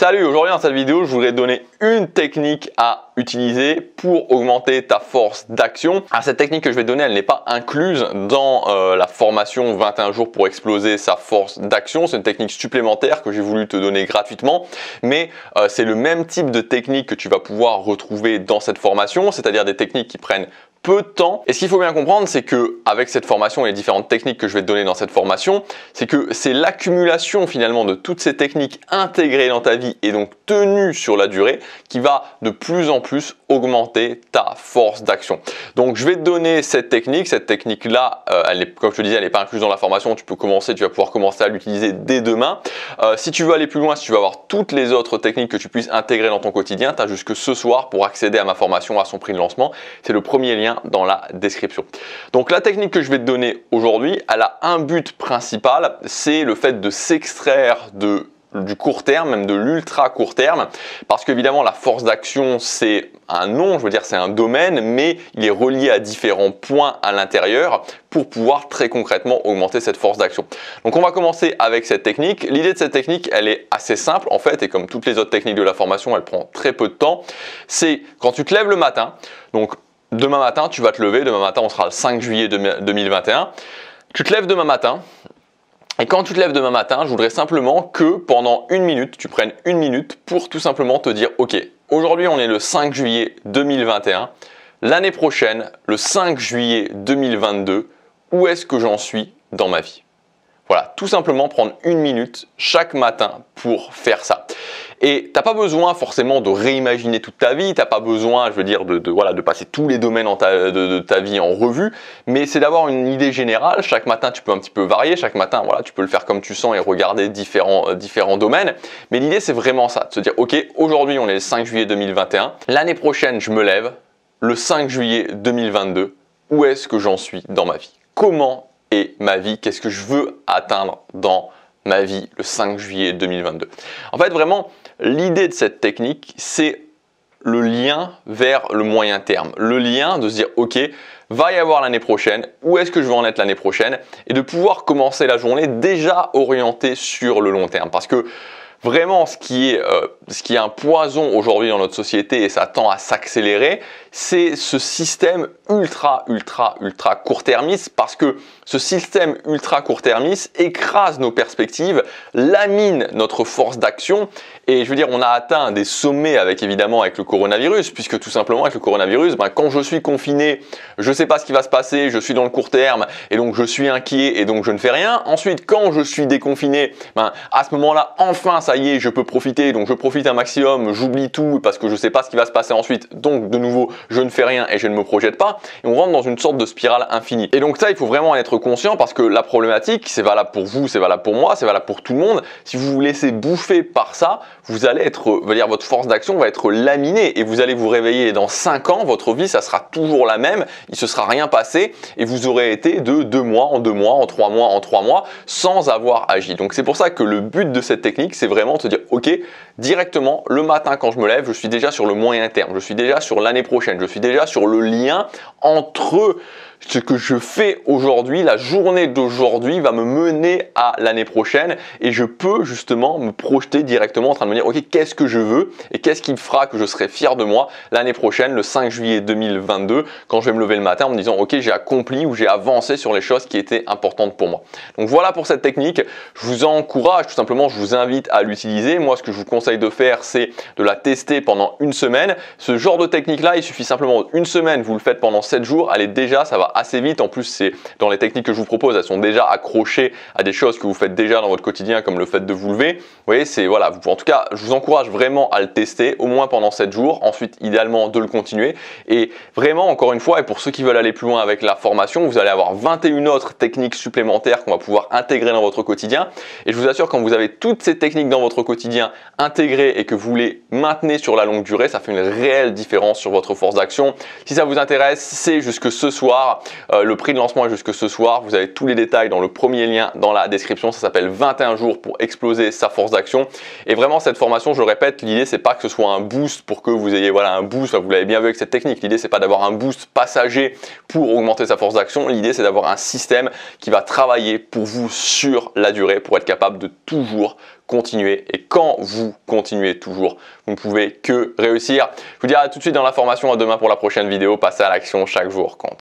Salut, aujourd'hui dans cette vidéo, je voudrais te donner une technique à utiliser pour augmenter ta force d'action. Cette technique que je vais te donner, elle n'est pas incluse dans la formation 21 jours pour exploser sa force d'action. C'est une technique supplémentaire que j'ai voulu te donner gratuitement, mais c'est le même type de technique que tu vas pouvoir retrouver dans cette formation, c'est-à-dire des techniques qui prennent peu de temps. Et ce qu'il faut bien comprendre, c'est que avec cette formation et les différentes techniques que je vais te donner dans cette formation, c'est que c'est l'accumulation finalement de toutes ces techniques intégrées dans ta vie et donc tenues sur la durée qui va de plus en plus augmenter ta force d'action. Donc je vais te donner cette technique là, comme je te disais, elle n'est pas incluse dans la formation. Tu vas pouvoir commencer à l'utiliser dès demain. Si tu veux aller plus loin, si tu veux avoir toutes les autres techniques que tu puisses intégrer dans ton quotidien, tu as jusque ce soir pour accéder à ma formation à son prix de lancement. C'est le premier lien dans la description. Donc la technique que je vais te donner aujourd'hui, elle a un but principal, c'est le fait de s'extraire du court terme, même de l'ultra court terme, parce qu'évidemment la force d'action c'est un nom, je veux dire c'est un domaine, mais il est relié à différents points à l'intérieur pour pouvoir très concrètement augmenter cette force d'action. Donc on va commencer avec cette technique. L'idée de cette technique, elle est assez simple en fait, et comme toutes les autres techniques de la formation, elle prend très peu de temps. C'est quand tu te lèves le matin, donc demain matin tu vas te lever, demain matin on sera le 5 juillet 2021, tu te lèves demain matin. Et quand tu te lèves demain matin, je voudrais simplement que pendant une minute, tu prennes une minute pour tout simplement te dire « Ok, aujourd'hui on est le 5 juillet 2021, l'année prochaine, le 5 juillet 2022, où est-ce que j'en suis dans ma vie ?» Voilà, tout simplement prendre une minute chaque matin pour faire ça. Et tu n'as pas besoin forcément de réimaginer toute ta vie, tu n'as pas besoin, je veux dire, de passer tous les domaines de ta vie en revue, mais c'est d'avoir une idée générale. Chaque matin, tu peux un petit peu varier, chaque matin, voilà, tu peux le faire comme tu sens et regarder différents domaines. Mais l'idée, c'est vraiment ça, de se dire, ok, aujourd'hui, on est le 5 juillet 2021, l'année prochaine, je me lève, le 5 juillet 2022, où est-ce que j'en suis dans ma vie? Comment est ma vie? Qu'est-ce que je veux atteindre dans ma vie le 5 juillet 2022? En fait, vraiment, l'idée de cette technique, c'est le lien vers le moyen terme. Le lien de se dire, ok, va y avoir l'année prochaine, où est-ce que je vais en être l'année prochaine? Et de pouvoir commencer la journée déjà orienté sur le long terme. Parce que vraiment, ce qui est un poison aujourd'hui dans notre société et ça tend à s'accélérer, c'est ce système ultra court-termiste, parce que ce système ultra court-termiste écrase nos perspectives, lamine notre force d'action. Et je veux dire, on a atteint des sommets avec le coronavirus, puisque tout simplement avec le coronavirus, quand je suis confiné, je ne sais pas ce qui va se passer, je suis dans le court terme et donc je suis inquiet et donc je ne fais rien. Ensuite, quand je suis déconfiné, à ce moment-là, enfin, ça y est, je peux profiter, donc je profite un maximum, j'oublie tout parce que je ne sais pas ce qui va se passer ensuite. Donc, de nouveau, je ne fais rien et je ne me projette pas. Et on rentre dans une sorte de spirale infinie. Et donc ça, il faut vraiment en être conscient parce que la problématique, c'est valable pour vous, c'est valable pour moi, c'est valable pour tout le monde. Si vous vous laissez bouffer par ça, vous allez votre force d'action va être laminée et vous allez vous réveiller dans 5 ans, votre vie, ça sera toujours la même, il ne se sera rien passé et vous aurez été de 2 mois en 2 mois, en 3 mois en 3 mois sans avoir agi. Donc c'est pour ça que le but de cette technique, c'est vraiment de se dire, ok, directement, le matin quand je me lève, je suis déjà sur le moyen terme, je suis déjà sur l'année prochaine, je suis déjà sur le lien entre ce que je fais aujourd'hui, la journée d'aujourd'hui va me mener à l'année prochaine et je peux justement me projeter directement en train de me dire, ok, qu'est-ce que je veux et qu'est-ce qui fera que je serai fier de moi l'année prochaine, le 5 juillet 2022, quand je vais me lever le matin en me disant, ok, j'ai accompli ou j'ai avancé sur les choses qui étaient importantes pour moi. Donc voilà pour cette technique. Je vous encourage, tout simplement, je vous invite à l'utiliser. Moi, ce que je vous conseille de faire, c'est de la tester pendant une semaine. Ce genre de technique-là, il suffit simplement une semaine, vous le faites pendant 7 jours, allez déjà, ça va assez vite. En plus, c'est dans les techniques que je vous propose, elles sont déjà accrochées à des choses que vous faites déjà dans votre quotidien, comme le fait de vous lever. Vous voyez, c'est voilà. En tout cas, je vous encourage vraiment à le tester, au moins pendant 7 jours. Ensuite, idéalement, de le continuer. Et vraiment, encore une fois, et pour ceux qui veulent aller plus loin avec la formation, vous allez avoir 21 autres techniques supplémentaires qu'on va pouvoir intégrer dans votre quotidien. Et je vous assure, quand vous avez toutes ces techniques dans votre quotidien intégrées et que vous les maintenez sur la longue durée, ça fait une réelle différence sur votre force d'action. Si ça vous intéresse, c'est jusque ce soir. voir. Le prix de lancement est jusque ce soir. Vous avez tous les détails dans le premier lien dans la description. Ça s'appelle 21 jours pour exploser sa force d'action. Et vraiment, cette formation, je le répète, l'idée, c'est pas que ce soit un boost pour que vous ayez un boost. Vous l'avez bien vu avec cette technique. L'idée, c'est pas d'avoir un boost passager pour augmenter sa force d'action. L'idée, c'est d'avoir un système qui va travailler pour vous sur la durée pour être capable de toujours continuer. Et quand vous continuez toujours, vous ne pouvez que réussir. Je vous dis à tout de suite dans la formation. À demain pour la prochaine vidéo. Passez à l'action, chaque jour compte.